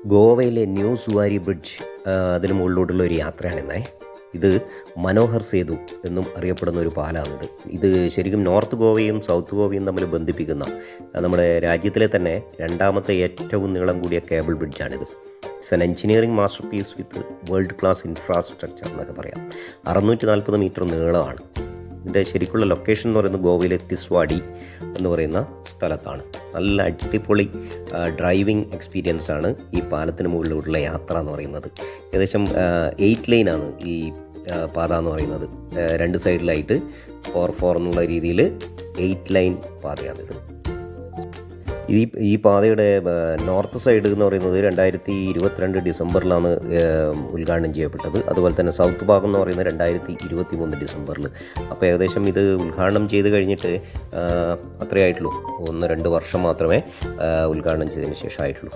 ഗോവയിലെ new Zuari bridge അതിന് മുകളിലോട്ടുള്ള ഒരു യാത്രയാണിന്നേ. ഇത് മനോഹർ സേതു എന്നും അറിയപ്പെടുന്ന ഒരു പാലമാണിത്. ഇത് ശരിക്കും നോർത്ത് ഗോവയും സൗത്ത് ഗോവയും തമ്മിൽ ബന്ധിപ്പിക്കുന്ന നമ്മുടെ രാജ്യത്തിലെ തന്നെ രണ്ടാമത്തെ ഏറ്റവും നീളം കൂടിയ കേബിൾ ബ്രിഡ്ജാണിത്. It's an engineering masterpiece with world class infrastructure എന്നൊക്കെ പറയാം. 640 മീറ്റർ നീളമാണ്. ഇതിൻ്റെ ശരിക്കുള്ള ലൊക്കേഷൻ എന്ന് പറയുന്നത് ഗോവയിലെ തിസ്വാഡി എന്ന് പറയുന്ന സ്ഥലത്താണ്. നല്ല അടിപൊളി ഡ്രൈവിംഗ് എക്സ്പീരിയൻസ് ആണ് ഈ പാലത്തിന് മുകളിലോട്ടുള്ള യാത്ര എന്ന് പറയുന്നത്. ഏകദേശം 8 ലൈനാണ് ഈ പാത എന്ന് പറയുന്നത്. 2 സൈഡിലായിട്ട് 4 എന്നുള്ള രീതിയിൽ 8 ലൈൻ പാതയാണിത്. ഈ പാതയുടെ നോർത്ത് സൈഡ് എന്ന് പറയുന്നത് 2022 ഡിസംബറിലാണ് ഉദ്ഘാടനം ചെയ്യപ്പെട്ടത്. അതുപോലെ തന്നെ സൗത്ത് ഭാഗം എന്ന് പറയുന്നത് 2023 ഡിസംബറിൽ. അപ്പോൾ ഏകദേശം ഇത് ഉദ്ഘാടനം ചെയ്ത് കഴിഞ്ഞിട്ട് അത്രയേ ആയിട്ടുള്ളൂ. 1-2 വർഷം മാത്രമേ ഉദ്ഘാടനം ചെയ്തതിന് ശേഷം ആയിട്ടുള്ളൂ.